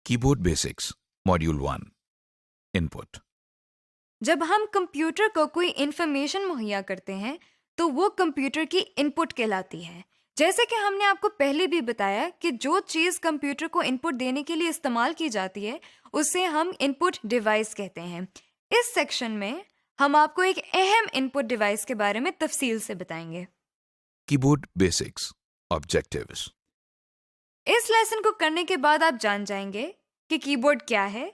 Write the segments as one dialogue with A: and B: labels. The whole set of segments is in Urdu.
A: کی بورڈ بیسکس ماڈیول 1 انپٹ۔
B: جب ہم کمپیوٹر کو کوئی انفارمیشن مہیا کرتے ہیں تو وہ کمپیوٹر کی انپٹ کہلاتی ہے۔ جیسے کہ ہم نے آپ کو پہلے بھی بتایا کہ جو چیز کمپیوٹر کو انپٹ دینے کے لیے استعمال کی جاتی ہے اسے ہم انپٹ ڈیوائس کہتے ہیں۔ اس سیکشن میں ہم آپ کو ایک اہم انپٹ ڈیوائس کے بارے میں تفصیل سے بتائیں گے۔
A: کی بورڈ بیسکس آبجیکٹیوز۔
B: اس لیسن کو کرنے کے بعد آپ جان جائیں گے کہ کی بورڈ کیا ہے،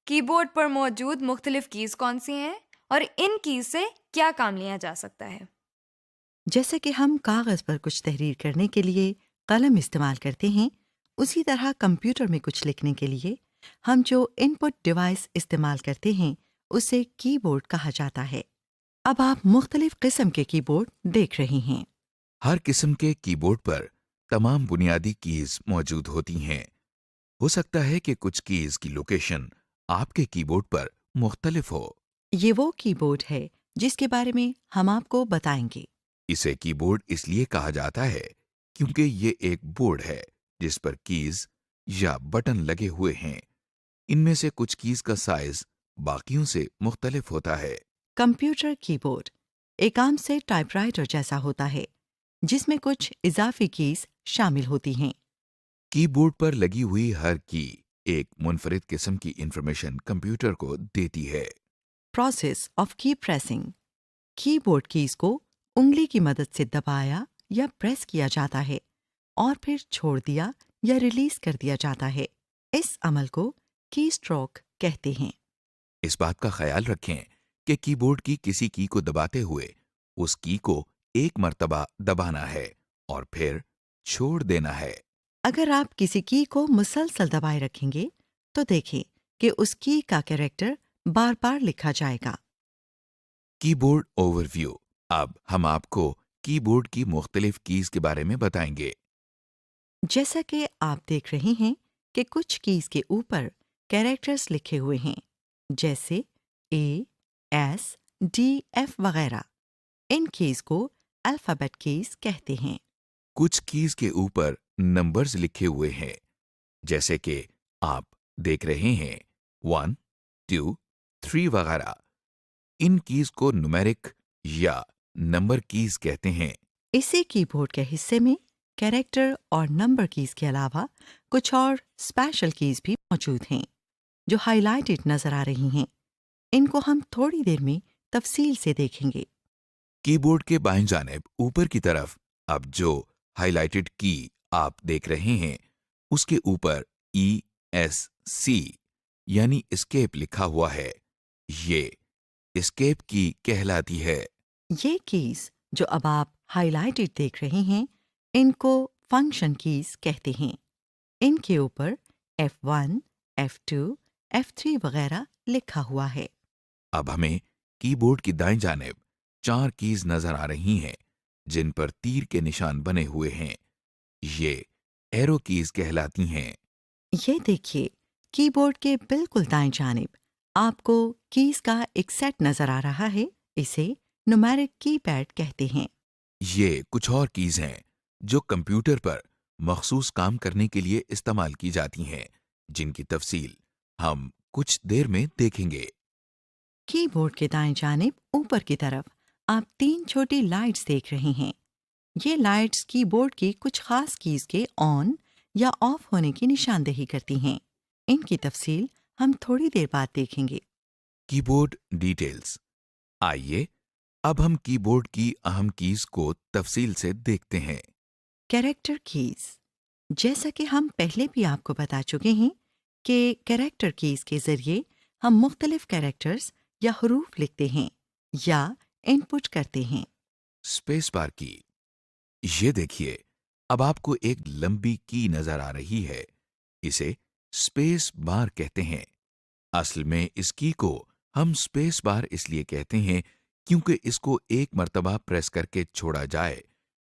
B: کی بورڈ پر موجود مختلف کیز کون سی ہیں اور ان کیز سے کیا کام لیا جا سکتا ہے۔
C: جیسے کہ ہم کاغذ پر کچھ تحریر کرنے کے لیے قلم استعمال کرتے ہیں، اسی طرح کمپیوٹر میں کچھ لکھنے کے لیے ہم جو ان پٹ ڈیوائس استعمال کرتے ہیں اسے کی بورڈ کہا جاتا ہے۔ اب آپ مختلف قسم کے کی بورڈ دیکھ رہے ہیں۔
A: ہر قسم کے کی بورڈ پر تمام بنیادی کیز موجود ہوتی ہیں۔ ہو سکتا ہے کہ کچھ کیز کی لوکیشن آپ کے کی بورڈ پر مختلف ہو۔
C: یہ وہ کی بورڈ ہے جس کے بارے میں ہم آپ کو بتائیں گے۔
A: اسے کی بورڈ اس لیے کہا جاتا ہے کیونکہ یہ ایک بورڈ ہے جس پر کیز یا بٹن لگے ہوئے ہیں۔ ان میں سے کچھ کیز کا سائز باقیوں سے مختلف ہوتا ہے۔
C: کمپیوٹر کی بورڈ ایک عام سے ٹائپ رائٹر جیسا ہوتا ہے جس میں کچھ اضافی کیز شامل ہوتی ہیں۔
A: کی بورڈ پر لگی ہوئی ہر کی ایک منفرد قسم کی انفارمیشن کمپیوٹر کو دیتی ہے۔
C: پروسیس آف کی پریسنگ، کی بورڈ کیز کو انگلی کی مدد سے دبایا یا پریس کیا جاتا ہے اور پھر چھوڑ دیا یا ریلیز کر دیا جاتا ہے۔ اس عمل کو کی اسٹروک کہتے ہیں۔
A: اس بات کا خیال رکھیں کہ کی بورڈ کی کسی کی کو دباتے ہوئے اس کی کو ایک مرتبہ دبانا ہے اور پھر چھوڑ دینا ہے۔
C: اگر آپ کسی کی کو مسلسل دبائے رکھیں گے تو دیکھیں کہ اس کی کا کیریکٹر بار بار لکھا جائے گا۔
A: کی بورڈ اوور ویو۔ اب ہم آپ کو کی بورڈ کی مختلف کیز کے بارے میں بتائیں گے۔
C: جیسا کہ آپ دیکھ رہے ہیں کہ کچھ کیز کے اوپر کیریکٹرز لکھے ہوئے ہیں جیسے اے، ایس، ڈی، ایف وغیرہ۔ ان کیز کو الفابیٹ کیز کہتے ہیں۔
A: کچھ کیز کے اوپر نمبرز لکھے ہوئے ہیں جیسے کہ آپ دیکھ رہے ہیں 1، 2، 3 وغیرہ۔ ان کیز کو نومیرک یا نمبر کیز کہتے ہیں۔
C: اسی کی بورڈ کے حصے میں کیریکٹر اور نمبر کیز کے علاوہ کچھ اور اسپیشل کیز بھی موجود ہیں جو ہائی لائٹڈ نظر آ رہی ہیں۔ ان کو ہم تھوڑی دیر میں تفصیل سے دیکھیں گے۔
A: کی بورڈ کے بائیں جانب اوپر کی طرف اب جو ہائی لائٹڈ کی آپ دیکھ رہے ہیں اس کے اوپر ESC یعنی اسکیپ لکھا ہوا ہے۔ یہ اسکیپ کی کہلاتی ہے۔
C: یہ کیز جو اب آپ ہائی لائٹڈ دیکھ رہے ہیں ان کو فنکشن کیز کہتے ہیں۔ ان کے اوپر F1، F2، F3 وغیرہ لکھا ہوا ہے۔
A: اب ہمیں کی بورڈ کی دائیں جانب 4 کیز نظر آ رہی ہیں جن پر تیر کے نشان بنے ہوئے ہیں۔ یہ ایرو کیز کہلاتی ہیں۔
C: یہ دیکھیے کی بورڈ کے بالکل دائیں جانب آپ کو کیز کا ایک سیٹ نظر آ رہا ہے۔ اسے نومیرک کی پیڈ کہتے ہیں۔
A: یہ کچھ اور کیز ہیں جو کمپیوٹر پر مخصوص کام کرنے کے لیے استعمال کی جاتی ہیں جن کی تفصیل ہم کچھ دیر میں دیکھیں گے۔
C: کی بورڈ کے دائیں جانب اوپر کی طرف آپ 3 چھوٹی لائٹس دیکھ رہے ہیں۔ یہ لائٹس کی بورڈ کی کچھ خاص کیز کے آن یا آف ہونے کی نشاندہی کرتی ہیں۔ ان کی تفصیل ہم تھوڑی دیر بعد دیکھیں گے۔
A: کی بورڈ ڈیٹیلز۔ آئیے اب ہم کی بورڈ کی اہم کیز کو تفصیل سے دیکھتے ہیں۔
C: کیریکٹر کیز، جیسا کہ ہم پہلے بھی آپ کو بتا چکے ہیں کہ کیریکٹر کیز کے ذریعے ہم مختلف کیریکٹرز یا حروف لکھتے ہیں یا ان پٹ کرتے ہیں۔
A: اسپیس بار کی۔ یہ دیکھیے اب آپ کو ایک لمبی کی نظر آ رہی ہے۔ اسے اسپیس بار کہتے ہیں۔ اصل میں اس کی کو ہم اسپیس بار اس لیے کہتے ہیں کیونکہ اس کو ایک مرتبہ پریس کر کے چھوڑا جائے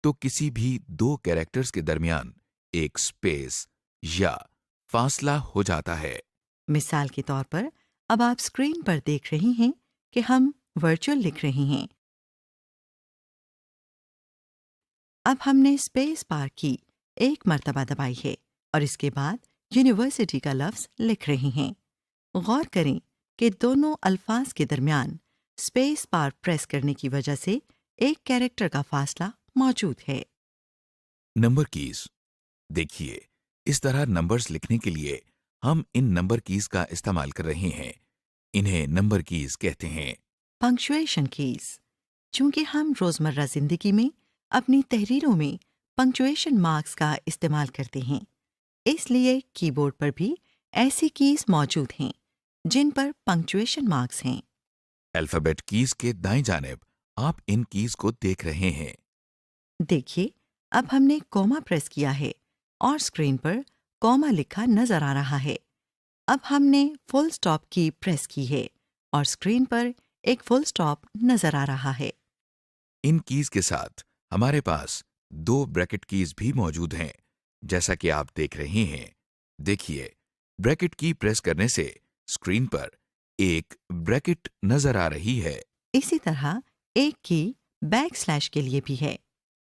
A: تو کسی بھی 2 کیریکٹرز کے درمیان ایک اسپیس یا فاصلہ ہو جاتا ہے۔
C: مثال کے طور پر اب آپ اسکرین پر دیکھ رہی ہیں کہ ہم ورچوئل لکھ رہے ہیں۔ اب ہم نے اسپیس بار کی ایک مرتبہ دبائی ہے اور اس کے بعد یونیورسٹی کا لفظ لکھ رہے ہیں۔ غور کریں کہ دونوں الفاظ کے درمیان اسپیس بار پریس کرنے کی وجہ سے ایک کیریکٹر کا فاصلہ موجود ہے۔
A: Number keys. دیکھیے، اس طرح نمبرز لکھنے کے لیے ہم ان نمبر کیز کا استعمال کر رہے ہیں۔ انہیں نمبر کیز کہتے ہیں۔
C: Punctuation keys. چونکہ ہم روزمرہ زندگی میں اپنی تحریروں میں پنکچویشن مارکس کا استعمال کرتے ہیں، اس لیے کی بورڈ پر بھی ایسی کیز موجود ہیں جن پر پنکچویشن مارکس ہیں۔
A: الفابیٹ کیز کے دائیں جانب آپ ان کیز کو دیکھ رہے ہیں۔
C: دیکھیے، اب ہم نے کوما پریس کیا ہے اور اسکرین پر کوما لکھا نظر آ رہا ہے۔ اب ہم نے فل اسٹاپ کی پریس کی ہے اور اسکرین پر ایک فل اسٹاپ نظر آ رہا ہے۔
A: ان کیز کے ساتھ ہمارے پاس 2 بریکٹ کیز بھی موجود ہیں، جیسا کہ آپ دیکھ رہے ہیں۔ دیکھیے، بریکٹ کی پریس کرنے سے اسکرین پر ایک بریکٹ نظر آ رہی ہے۔
C: اسی طرح ایک کی بیک سلیش کے لیے بھی ہے۔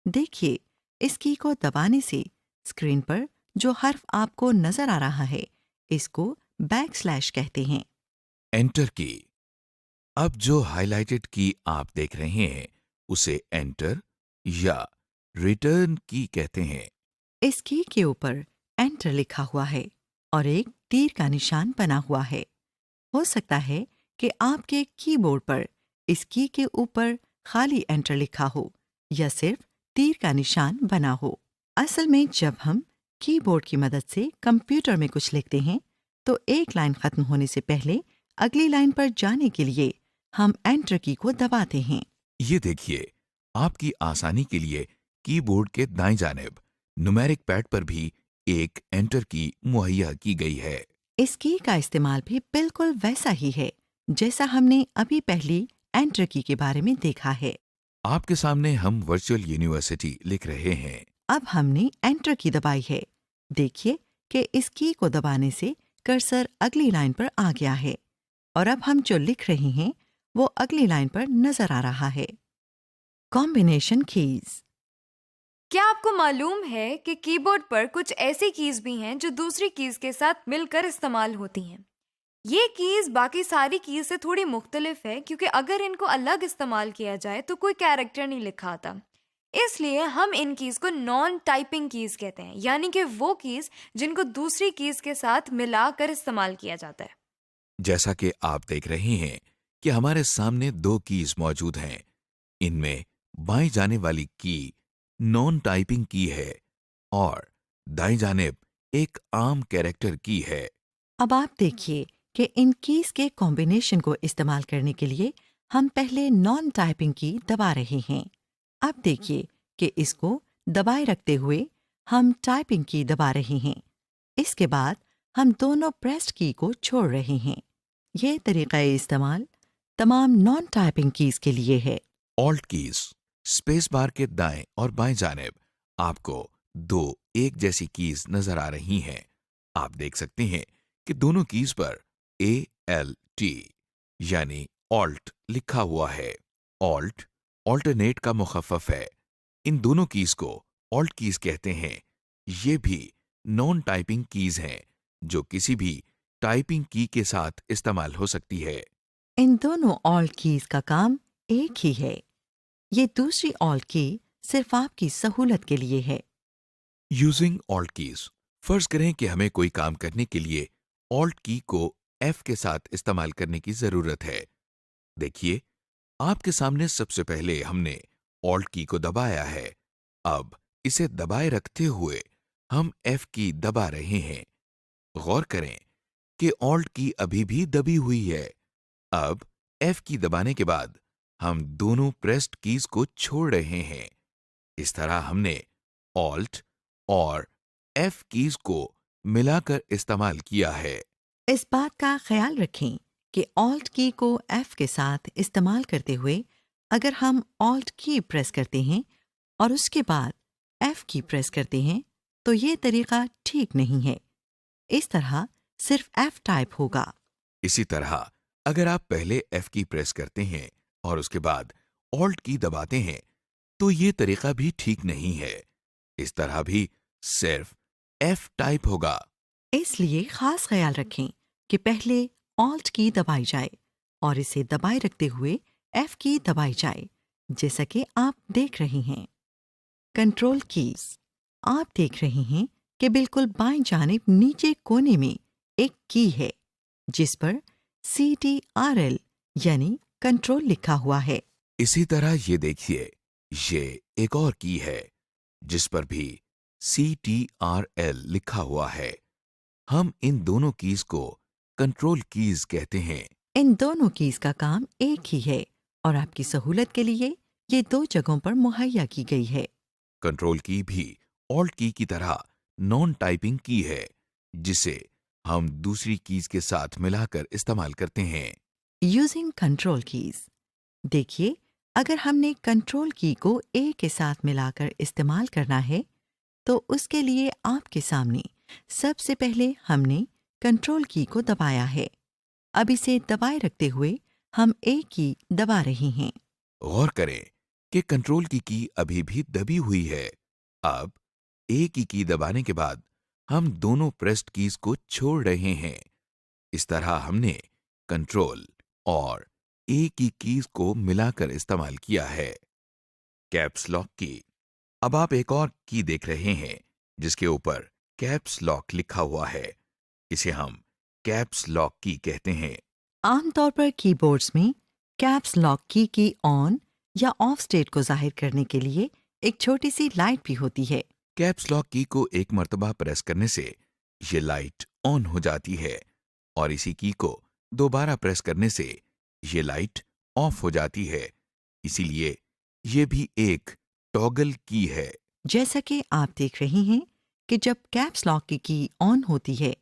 C: دیکھیے، اس کی کو دبانے سے اسکرین پر جو حرف آپ کو نظر آ رہا ہے اس کو بیک سلیش کہتے ہیں۔
A: انٹر کی۔ اب جو ہائی لائٹڈ کی آپ دیکھ رہے ہیں اسے انٹر یا ریٹرن کی کہتے ہیں۔
C: اس کی کے اوپر انٹر لکھا ہوا ہے اور ایک تیر کا نشان بنا ہوا ہے۔ ہو سکتا ہے کہ آپ کے کی بورڈ پر اس کی کے اوپر خالی انٹر لکھا ہو یا صرف تیر کا نشان بنا ہو۔ اصل میں جب ہم کی بورڈ کی مدد سے کمپیوٹر میں کچھ لکھتے ہیں تو ایک لائن ختم ہونے سے پہلے اگلی لائن پر جانے کے لیے ہم انٹر کی کو دباتے ہیں۔
A: یہ دیکھیے، آپ کی آسانی کے لیے کی بورڈ کے دائیں جانب نومیرک پیڈ پر بھی ایک انٹر کی مہیا کی گئی ہے۔
C: اس کی کا استعمال بھی بالکل ویسا ہی ہے جیسا ہم نے ابھی پہلی انٹر کی کے بارے میں دیکھا ہے۔
A: آپ کے سامنے ہم ورچوئل یونیورسٹی لکھ رہے ہیں۔
C: اب ہم نے انٹر کی دبائی ہے۔ دیکھیے کہ اس کی کو دبانے سے کرسر اگلی لائن پر آ گیا ہے اور اب ہم جو لکھ رہے ہیں وہ اگلی لائن پر نظر آ رہا ہے۔ Combination keys.
B: کیا آپ کو معلوم ہے کہ کی بورڈ پر کچھ ایسی کیز بھی ہیں جو دوسری کیز کے ساتھ مل کر استعمال ہوتی ہیں؟ یہ کیز باقی ساری کیز سے تھوڑی مختلف ہے کیونکہ اگر ان کو الگ استعمال کیا جائے تو کوئی کیریکٹر نہیں لکھا آتا۔ اس لیے ہم ان کیز کو نان ٹائپنگ کیز کہتے ہیں، یعنی کہ وہ کیز جن کو دوسری کیز کے ساتھ ملا کر استعمال کیا جاتا ہے۔
A: جیسا کہ آپ دیکھ رہے ہیں کہ ہمارے سامنے 2 کیز موجود ہیں۔ ان میں بائیں جانے والی کی نان ٹائپنگ کی ہے اور دائیں جانب ایک عام کیریکٹر کی ہے۔
C: اب آپ دیکھیے کہ ان کیز کے کمبینیشن کو استعمال کرنے کے لیے ہم پہلے نان ٹائپنگ کی دبا رہے ہیں۔ اب دیکھیے کہ اس کو دبائے رکھتے ہوئے ہم ٹائپنگ کی دبا رہے ہیں۔ اس کے بعد ہم دونوں پریسڈ کی کو چھوڑ رہے ہیں۔ یہ طریقہ استعمال تمام نان ٹائپنگ کیز کے لیے ہے۔
A: Alt keys. اسپیس بار کے دائیں اور بائیں جانب آپ کو 2 ایک جیسی کیز نظر آ رہی ہیں۔ آپ دیکھ سکتے ہیں کہ دونوں کیز پر ALT یعنی آلٹ لکھا ہوا ہے۔ آلٹ آلٹرنیٹ کا مخفف ہے۔ ان دونوں کیز کو آلٹ کیز کہتے ہیں۔ یہ بھی نان ٹائپنگ کیز ہیں جو کسی بھی ٹائپنگ کی کے ساتھ استعمال ہو سکتی ہے۔
C: ان دونوں آلٹ کیز کا کام ایک ہی ہے۔ یہ دوسری آلٹ کی صرف آپ کی سہولت کے لیے ہے۔
A: Using alt keys. فرض کریں کہ ہمیں کوئی کام کرنے کے لیے آلٹ کی کو F کے ساتھ استعمال کرنے کی ضرورت ہے۔ دیکھیے، آپ کے سامنے سب سے پہلے ہم نے آلٹ کی کو دبایا ہے۔ اب اسے دبائے رکھتے ہوئے ہم F کی دبا رہے ہیں۔ غور کریں کہ آلٹ کی ابھی بھی دبی ہوئی ہے۔ اب F کی دبانے کے بعد ہم دونوں پریسڈ کیز کو چھوڑ رہے ہیں۔ اس طرح ہم نے آلٹ اور F کیز کو ملا کر استعمال کیا ہے۔
C: اس بات کا خیال رکھیں کہ آلٹ کی کو F کے ساتھ استعمال کرتے ہوئے اگر ہم آلٹ کی پریس کرتے ہیں اور اس کے بعد F کی پریس کرتے ہیں تو یہ طریقہ ٹھیک نہیں ہے۔ اس طرح صرف F ٹائپ ہوگا۔
A: اسی طرح اگر آپ پہلے F کی پریس کرتے ہیں اور اس کے بعد آلٹ کی دباتے ہیں تو یہ طریقہ بھی ٹھیک نہیں ہے۔ اس طرح بھی صرف F ٹائپ ہوگا۔
C: اس لیے خاص خیال رکھیں کہ پہلے Alt کی دبائی جائے اور اسے دبائے رکھتے ہوئے F کی دبائی جائے، جیسا کہ آپ دیکھ رہے ہیں۔ کنٹرول کیز، آپ دیکھ رہے ہیں کہ بالکل بائیں جانب نیچے کونے میں ایک کی ہے جس پر CTRL یعنی کنٹرول لکھا ہوا ہے۔
A: اسی طرح یہ دیکھیے، یہ ایک اور کی ہے جس پر بھی CTRL لکھا ہوا ہے۔ ہم ان دونوں کیز کو کنٹرول کیز کہتے ہیں۔
C: ان دونوں کیز کا کام ایک ہی ہے اور آپ کی سہولت کے لیے یہ دو جگہوں پر مہیا کی گئی ہے۔
A: کنٹرول کی بھی آلٹ کی طرح نان ٹائپنگ کی ہے جسے ہم دوسری کیز کے ساتھ ملا کر استعمال کرتے ہیں۔
C: یوزنگ کنٹرول کیز، دیکھیے اگر ہم نے کنٹرول کی کو اے کے ساتھ ملا کر استعمال کرنا ہے تو اس کے لیے آپ کے سامنے سب سے پہلے ہم نے کنٹرول کی کو دبایا ہے۔ اب اسے دبائے رکھتے ہوئے ہم اے کی دبا رہے ہیں۔
A: غور کریں کہ کنٹرول کی ابھی بھی دبی ہوئی ہے۔ اب اے کی دبانے کے بعد ہم دونوں پریسڈ کیز کو چھوڑ رہے ہیں۔ اس طرح ہم نے کنٹرول اور اے کی کیز کو ملا کر استعمال کیا ہے۔ کیپس لاک کی، اب آپ ایک اور کی دیکھ رہے ہیں جس کے اوپر کیپس لاک لکھا ہوا ہے۔ اسے ہم کیپس لاک کی کہتے ہیں۔
C: عام طور پر کی بورڈز میں کیپس لاک کی آن یا آف اسٹیٹ کو ظاہر کرنے کے لیے ایک چھوٹی سی لائٹ بھی ہوتی ہے۔
A: کیپس لاک کی کو ایک مرتبہ پریس کرنے سے یہ لائٹ آن ہو جاتی ہے اور اسی کی کو دوبارہ پریس کرنے سے یہ لائٹ آف ہو جاتی ہے۔ اسی لیے یہ بھی ایک ٹاگل کی ہے۔
C: جیسا کہ آپ دیکھ رہے ہیں کہ جب کیپس لاک کی آن ہوتی ہے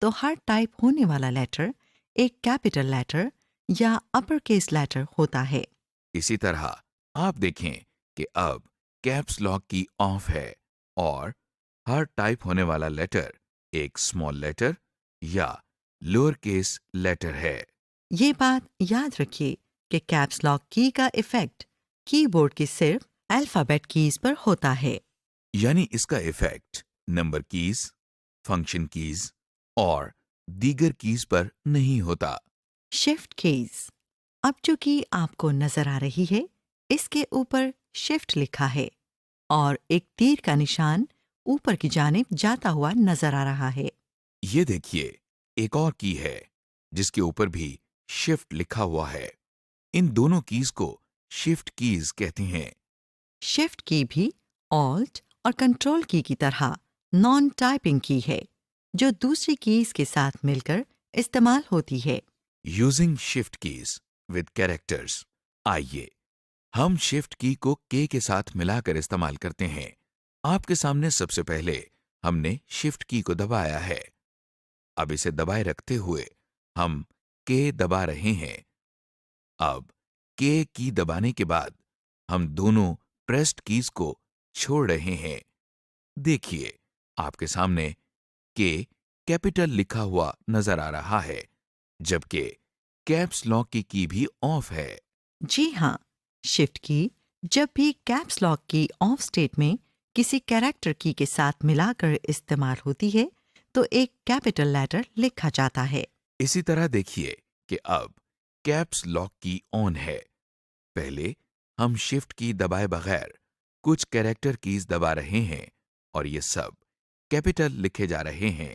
C: تو ہر ٹائپ ہونے والا لیٹر ایک کیپٹل لیٹر یا اپر کیس لیٹر ہوتا ہے۔
A: اسی طرح آپ دیکھیں کہ اب کیپس لاک کی آف ہے اور ہر ٹائپ ہونے والا لیٹر ایک اسمال لیٹر یا لوور کیس لیٹر ہے۔
C: یہ بات یاد رکھیے کہ کیپس لاک کی کا ایفیکٹ کی بورڈ کی صرف الفابیٹ کیز پر ہوتا ہے،
A: یعنی اس کا effect number keys, function keys اور دیگر کیز پر نہیں ہوتا۔
C: شفٹ کیز، اب جو کی آپ کو نظر آ رہی ہے اس کے اوپر شفٹ لکھا ہے اور ایک تیر کا نشان اوپر کی جانب جاتا ہوا نظر آ رہا ہے۔
A: یہ دیکھیے ایک اور کی ہے جس کے اوپر بھی شفٹ لکھا ہوا ہے۔ ان دونوں کیز کو شفٹ کیز کہتے ہیں۔
C: شفٹ کی بھی آلٹ اور کنٹرول کی طرح نان ٹائپنگ کی ہے جو دوسری کیز کے ساتھ مل کر استعمال ہوتی ہے۔
A: Using shift keys with characters, آئیے ہم شفٹ کی کو کے ساتھ ملا کر استعمال کرتے ہیں۔ آپ کے سامنے سب سے پہلے ہم نے شفٹ کی کو دبایا ہے۔ اب اسے دبائے رکھتے ہوئے ہم کے دبا رہے ہیں۔ اب کے کی دبانے کے بعد ہم دونوں پریسڈ کیز کو چھوڑ رہے ہیں۔ دیکھیے آپ کے سامنے کے کیپٹل لکھا ہوا نظر آ رہا ہے جبکہ کیپس لاک کی بھی آف ہے۔
C: جی ہاں، شفٹ کی جب بھی کیپس لاک کی آف اسٹیٹ میں کسی کیریکٹر کی کے ساتھ ملا کر استعمال ہوتی ہے تو ایک کیپٹل لیٹر لکھا جاتا ہے۔
A: اسی طرح دیکھیے کہ اب کیپس لاک کی آن ہے۔ پہلے ہم شفٹ کی دبائے بغیر کچھ کیریکٹر کیز دبا رہے ہیں اور یہ سب کیپٹل لکھے جا رہے ہیں۔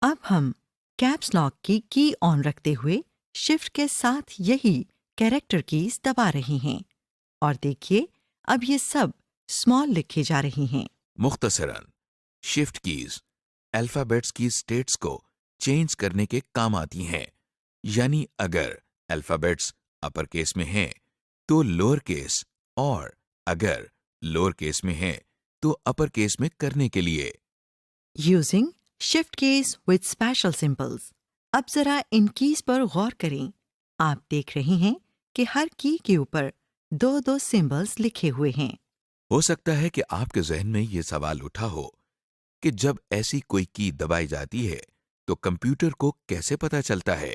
C: اب ہم کیپس لاک کی آن رکھتے ہوئے شفٹ کے ساتھ یہی کیریکٹر کیز دبا رہے ہیں اور دیکھیے اب یہ سب اسمال لکھے جا رہے ہیں۔
A: مختصراً شفٹ کیز الفابیٹس کی اسٹیٹس کو چینج کرنے کے کام آتی ہیں، یعنی اگر الفابیٹس اپر کیس میں ہیں تو لوور کیس اور اگر لوور کیس میں ہیں تو اپر کیس میں کرنے کے لیے۔
C: Using shift keys with special symbols, اب ذرا ان کیز پر غور کریں۔ آپ دیکھ رہے ہیں کہ ہر کی کے اوپر دو دو سمبلز لکھے ہوئے ہیں۔
A: ہو سکتا ہے کہ آپ کے ذہن میں یہ سوال اٹھا ہو کہ جب ایسی کوئی کی دبائی جاتی ہے تو کمپیوٹر کو کیسے پتا چلتا ہے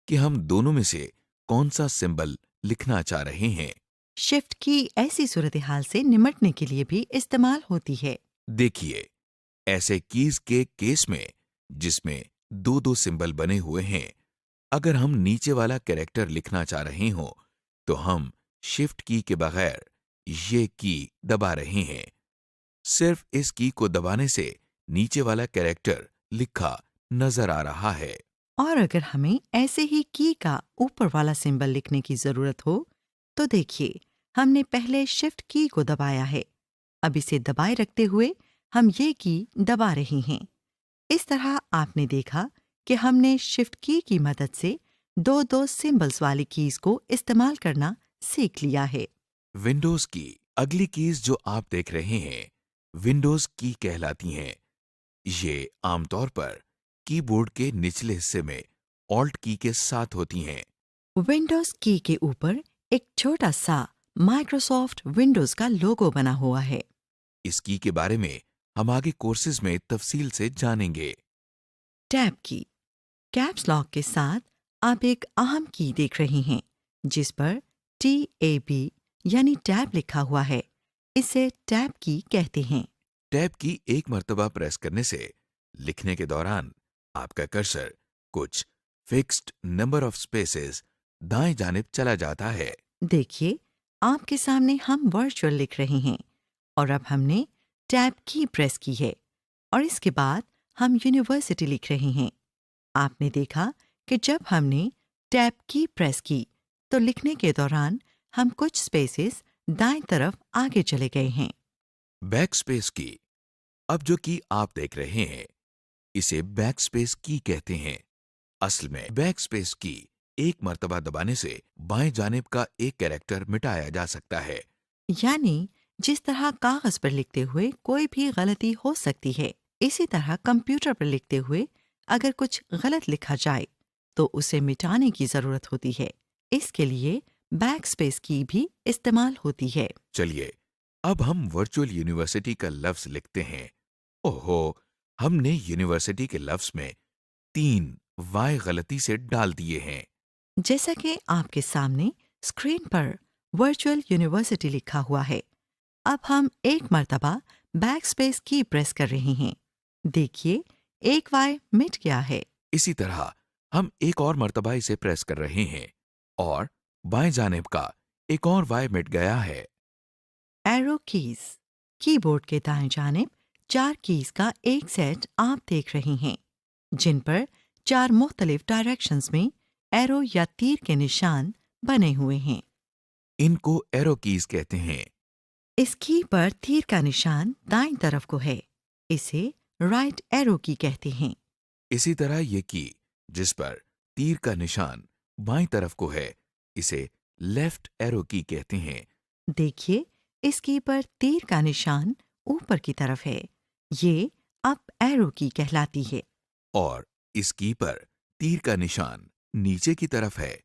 A: کہ ہم دونوں میں سے کون سا سمبل لکھنا چاہ رہے ہیں؟
C: شفٹ کی ایسی صورتحال سے نمٹنے کے لیے بھی استعمال ہوتی ہے۔
A: دیکھیے ایسے کیز کے کیس میں جس میں دو دو سمبل بنے ہوئے ہیں، اگر ہم نیچے والا کریکٹر لکھنا چاہ رہے ہوں تو ہم شفٹ کی کے بغیر یہ کی دبا رہے ہیں۔ صرف اس کی کو دبانے سے نیچے والا کریکٹر لکھا نظر آ رہا ہے۔
C: اور اگر ہمیں ایسے ہی کی کا اوپر والا سمبل لکھنے کی ضرورت ہو تو دیکھیے ہم نے پہلے شفٹ کی کو دبایا ہے، اب اسے دبائے رکھتے ہوئے ہم یہ کی دبا رہے ہیں۔ اس طرح آپ نے دیکھا کہ ہم نے شفٹ کی مدد سے دو دو سمبلز والی کیز کو استعمال کرنا سیکھ لیا ہے۔
A: ونڈوز کی اگلی کیز جو آپ دیکھ رہے ہیں ونڈوز کی کہلاتی ہیں۔ یہ عام طور پر کی بورڈ کے نچلے حصے میں آلٹ کی کے ساتھ ہوتی ہیں۔
C: ونڈوز کی کے اوپر ایک چھوٹا سا مائکروسافٹ ونڈوز کا لوگو بنا ہوا ہے۔
A: اس کی کے بارے میں ہم آگے کورسز میں تفصیل سے جانیں گے۔
C: ٹیب کی کیپس لاک کے ساتھ آپ ایک اہم کی دیکھ رہے ہیں جس پر TAB یعنی ٹیب لکھا ہوا ہے، اسے ٹیب کی کہتے ہیں۔
A: ٹیب کی ایک مرتبہ پریس کرنے سے لکھنے کے دوران آپ کا کرسر کچھ فکسڈ نمبر آف سپیسز دائیں جانب چلا جاتا ہے۔
C: دیکھیے آپ کے سامنے ہم ورچوئل لکھ رہے ہیں اور اب ہم نے ٹیب کی پریس کی ہے اور اس کے بعد ہم یونیورسٹی لکھ رہے ہیں۔ آپ نے دیکھا کہ جب ہم نے ٹیب کی پریس کی تو لکھنے کے دوران ہم کچھ سپیسز دائیں طرف آگے چلے گئے ہیں۔
A: بیک سپیس کی اب جو کی آپ دیکھ رہے ہیں اسے بیک سپیس کی کہتے ہیں۔ اصل میں بیک سپیس کی ایک مرتبہ دبانے سے بائیں جانب کا ایک کریکٹر مٹایا جا سکتا ہے۔
C: یعنی جس طرح کاغذ پر لکھتے ہوئے کوئی بھی غلطی ہو سکتی ہے، اسی طرح کمپیوٹر پر لکھتے ہوئے اگر کچھ غلط لکھا جائے تو اسے مٹانے کی ضرورت ہوتی ہے۔ اس کے لیے بیک سپیس کی بھی استعمال ہوتی ہے۔
A: چلیے اب ہم ورچوئل یونیورسٹی کا لفظ لکھتے ہیں۔ اوہو، ہم نے یونیورسٹی کے لفظ میں 3 وائے غلطی سے ڈال دیے ہیں۔
C: جیسا کہ آپ کے سامنے اسکرین پر ورچوئل یونیورسٹی لکھا ہوا ہے، اب ہم ایک مرتبہ بیک سپیس کی پریس کر رہے ہیں۔ دیکھیے ایک وائی مٹ گیا ہے۔
A: اسی طرح ہم ایک اور مرتبہ اسے پریس کر رہے ہیں اور بائیں جانب کا ایک اور وائی مٹ گیا ہے۔
C: ایرو کیز کی بورڈ کے دائیں جانب 4 کیز کا ایک سیٹ آپ دیکھ رہے ہیں جن پر 4 مختلف ڈائریکشنز میں ایرو یا تیر کے نشان بنے ہوئے ہیں۔
A: ان کو ایرو کیز کہتے ہیں۔
C: اس کی پر تیر کا نشان دائیں طرف کو ہے، اسے رائٹ ایرو کی کہتے ہیں۔
A: اسی طرح یہ کی جس پر تیر کا نشان بائیں طرف کو ہے اسے لیفٹ ایرو کی کہتے ہیں۔
C: دیکھیے اس کی پر تیر کا نشان اوپر کی طرف ہے، یہ اپ ایرو کی کہلاتی ہے۔
A: اور اس کی پر تیر کا نشان نیچے کی طرف ہے،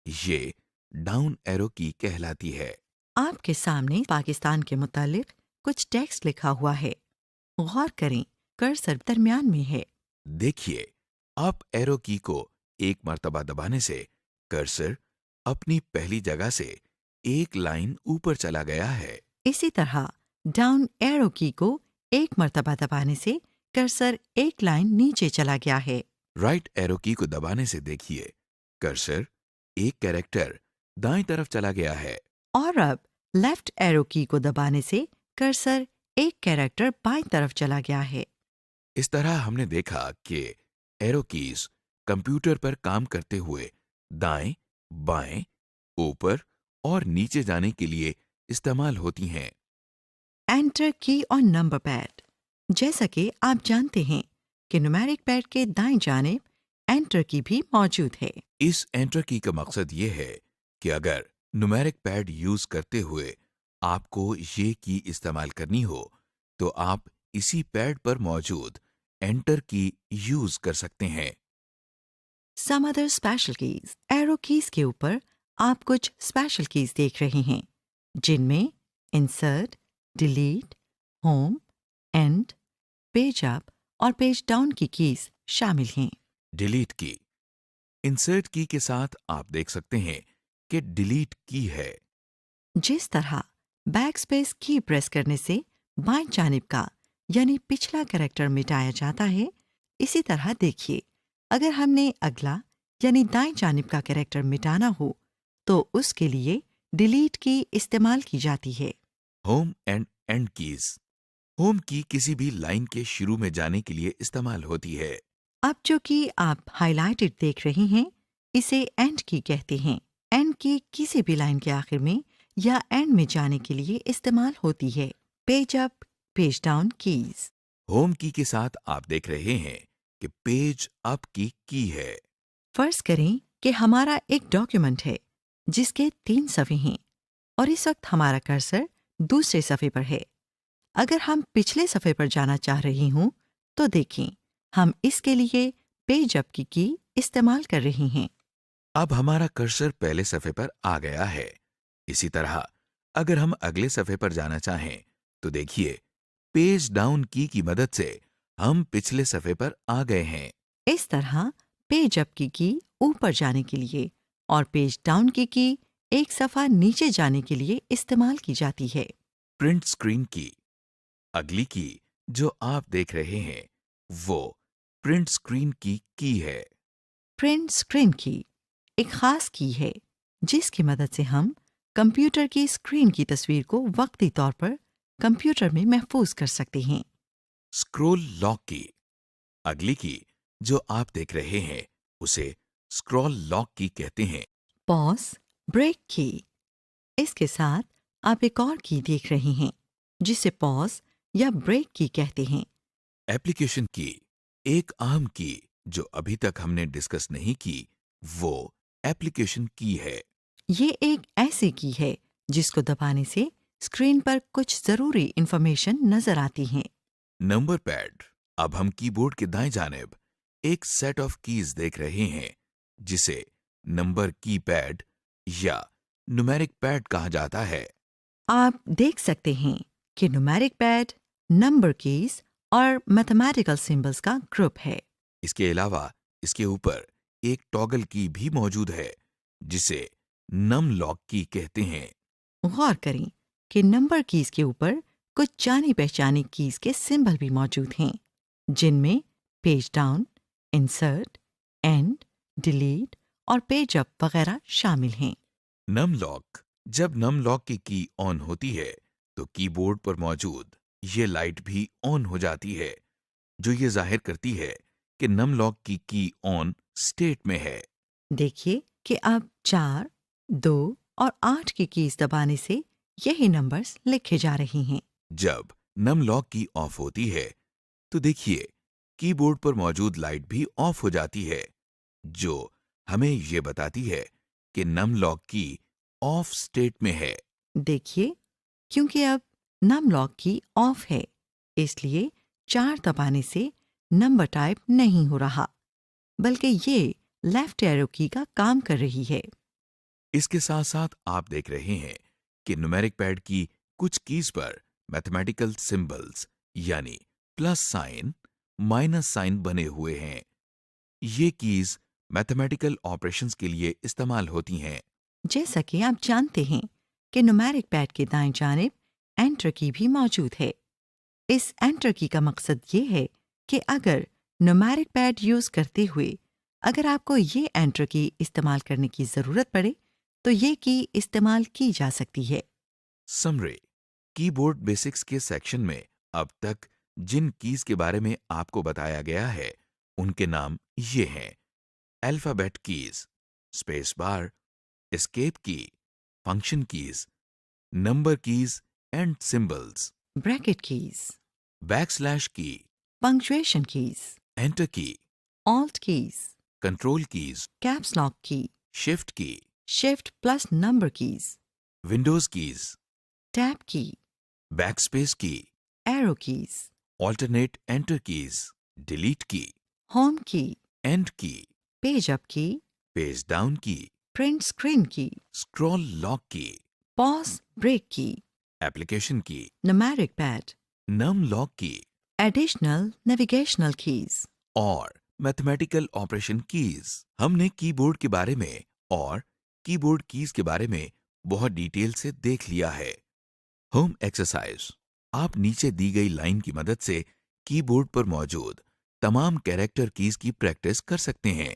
A: یہ ڈاؤن ایرو کی کہلاتی ہے۔
C: آپ کے سامنے پاکستان کے متعلق کچھ ٹیکسٹ لکھا ہوا ہے، غور کریں کرسر درمیان میں ہے۔
A: دیکھیے اپ ایرو کی کو ایک مرتبہ دبانے سے کرسر اپنی پہلی جگہ سے ایک لائن اوپر چلا گیا ہے۔
C: اسی طرح ڈاؤن ایرو کی کو ایک مرتبہ دبانے سے کرسر ایک لائن نیچے چلا گیا ہے۔
A: رائٹ ایرو کی کو دبانے سے دیکھیے کرسر ایک کریکٹر دائیں طرف چلا گیا ہے۔
C: اور اب لیفٹ ایرو کی کو دبانے سے کرسر ایک کیریکٹر بائیں طرف چلا گیا ہے۔
A: اس طرح ہم نے دیکھا کہ ایرو کیز کمپیوٹر پر کام کرتے ہوئے دائیں، بائیں، اوپر اور نیچے جانے کے لیے استعمال ہوتی ہیں۔
C: انٹر کی اور نمبر پیڈ، جیسا کہ آپ جانتے ہیں کہ نومیرک پیڈ کے دائیں جانب انٹر کی بھی موجود ہے۔
A: اس انٹر کی کا مقصد یہ ہے کہ اگر نومیرک پیڈ یوز کرتے ہوئے آپ کو یہ کی استعمال کرنی ہو تو آپ اسی پیڈ پر موجود انٹر کی یوز کر سکتے ہیں۔
C: Some other special keys, arrow keys کے اوپر آپ کچھ اسپیشل کیز دیکھ رہے ہیں جن میں insert, delete, home, end, page up اور پیج ڈاؤن کی کیز شامل ہیں۔
A: ڈیلیٹ کی انسرٹ کی کے ساتھ آپ دیکھ سکتے ہیں کہ ڈیلیٹ کی ہے۔
C: جس طرح بیک سپیس کی پریس کرنے سے بائیں جانب کا یعنی پچھلا کریکٹر مٹایا جاتا ہے، اسی طرح دیکھیے اگر ہم نے اگلا یعنی دائیں جانب کا کریکٹر مٹانا ہو تو اس کے لیے ڈیلیٹ کی استعمال کی جاتی ہے۔
A: Home and and keys. Home کی کسی بھی لائن کے شروع میں جانے کے لیے استعمال ہوتی ہے۔
C: اب جو کی آپ ہائی لائٹڈ دیکھ رہے ہیں اسے اینڈ کی کہتے ہیں۔ اینڈ کی کسی بھی لائن کے آخر میں یا اینڈ میں جانے کے لیے استعمال ہوتی ہے۔ پیج اپ، پیج ڈاؤن کیز۔
A: ہوم کی کے ساتھ آپ دیکھ رہے ہیں کہ پیج اپ کی ہے۔
C: فرض کریں کہ ہمارا ایک ڈاکیومنٹ ہے جس کے 3 صفحے ہیں اور اس وقت ہمارا کرسر دوسرے صفحے پر ہے۔ اگر ہم پچھلے صفحے پر جانا چاہ رہی ہوں تو دیکھیں ہم اس کے لیے پیج اپ کی استعمال کر رہے ہیں۔
A: اب ہمارا کرسر پہلے صفحے پر آ گیا ہے۔ اسی طرح اگر ہم اگلے صفحے پر جانا چاہیں تو دیکھیے پیج ڈاؤن کی مدد سے ہم پچھلے صفحے پر آ گئے ہیں۔
C: اس طرح پیج اپ کی اوپر جانے کے لیے اور پیج ڈاؤن کی ایک صفحہ نیچے جانے کے لیے استعمال کی جاتی ہے۔
A: پرنٹ اسکرین کی۔ اگلی کی جو آپ دیکھ رہے ہیں وہ پرنٹ اسکرین کی ہے۔
C: پرنٹ اسکرین کی ایک خاص کی ہے جس کی مدد سے ہم کمپیوٹر کی اسکرین کی تصویر کو وقتی طور پر کمپیوٹر میں محفوظ کر سکتے ہیں۔
A: اسکرول لاک کی۔ اگلی کی جو آپ دیکھ رہے ہیں اسے اسکرول لاک کی کہتے ہیں۔
C: پاز، بریک کی۔ اس کے ساتھ آپ ایک اور کی دیکھ رہے ہیں جسے پاز یا بریک کی کہتے ہیں۔
A: ایپلیکیشن کی۔ ایک اہم کی جو ابھی تک ہم نے ڈسکس نہیں کی وہ ایپلیکیشن کی ہے۔
C: یہ ایک ایسی کی ہے جس کو دبانے سے اسکرین پر کچھ ضروری انفارمیشن نظر آتی ہیں۔
A: Number pad. اب ہم کی بورڈ کے دائیں جانب ایک سیٹ آف کیز دیکھ رہے ہیں جسے نمبر کی پیڈ یا نومیرک پیڈ کہا جاتا ہے۔
C: آپ دیکھ سکتے ہیں کہ نومیرک پیڈ، نمبر کیز اور میتھمیٹیکل سمبلز کا گروپ ہے۔
A: اس کے علاوہ اس کے اوپر ایک ٹاگل کی بھی موجود ہے جسے نم لاک کی کہتے ہیں۔
C: غور کریں کہ نمبر کیز کے اوپر کچھ جانی پہچانی کیز کے سمبل بھی موجود ہیں جن میں page down, insert, and, delete اور پیج اپ وغیرہ شامل ہیں۔
A: نم لاک۔ جب نم لاک کی آن ہوتی ہے تو کی بورڈ پر موجود یہ لائٹ بھی آن ہو جاتی ہے جو یہ ظاہر کرتی ہے کہ نم لاک کی آن اسٹیٹ میں ہے۔
C: دیکھیے کہ اب 4، 2 اور 8 کی کیز دبانے سے یہی نمبرز لکھے جا رہے ہیں۔
A: جب نم لاک کی آف ہوتی ہے تو دیکھیے کی بورڈ پر موجود لائٹ بھی آف ہو جاتی ہے جو ہمیں یہ بتاتی ہے کہ نم لاک کی آف اسٹیٹ میں ہے۔
C: دیکھیے کیونکہ اب نم لاک کی آف ہے اس لیے 4 دبانے سے نمبر ٹائپ نہیں ہو رہا بلکہ یہ لیفٹ ایرو کی کا کام کر رہی ہے۔
A: اس کے ساتھ ساتھ آپ دیکھ رہے ہیں کہ نومیرک پیڈ کی کچھ کیز پر میتھمیٹیکل سمبلز یعنی پلس سائن، مائنس سائن بنے ہوئے ہیں۔ یہ کیز میتھمیٹیکل آپریشنز کے لیے استعمال ہوتی ہیں۔
C: جیسا کہ آپ جانتے ہیں کہ نومیرک پیڈ کے دائیں جانب انٹر کی بھی موجود ہے۔ اس انٹر کی کا مقصد یہ ہے کہ اگر نومیرک پیڈ یوز کرتے ہوئے اگر آپ کو یہ انٹر کی استعمال کرنے کی ضرورت پڑے تو یہ کی استعمال کی جا سکتی ہے۔
A: سمری۔ کی بورڈ بیسکس کے سیکشن میں اب تک جن کیز کے بارے میں آپ کو بتایا گیا ہے ان کے نام یہ ہیں: alphabet keys, space bar, escape key, function keys, number keys and symbols,
C: bracket keys,
A: backslash key,
C: punctuation keys,
A: enter key,
C: alt keys,
A: control keys,
C: caps lock key,
A: shift key,
C: shift plus number keys,
A: Windows keys,
C: tab key,
A: backspace key,
C: arrow keys,
A: alternate enter keys, delete key,
C: home key,
A: end key,
C: page up key,
A: page down key,
C: print screen key,
A: scroll lock key,
C: pause break کی،
A: ایپلیکیشن کی،
C: نومیرک پیڈ،
A: نم لاک کی
C: ایڈیشنل نیویگیشنل کیز۔
A: اور میتھمیٹیکل آپریشن کیز۔ ہم نے کی بورڈ کے بارے میں اور کی بورڈ کیز کے بارے میں بہت ڈیٹیل سے دیکھ لیا ہے۔ Home exercise. آپ نیچے دی گئی لائن کی مدد سے کی بورڈ پر موجود تمام کیریکٹر کیز کی پریکٹس کر سکتے ہیں۔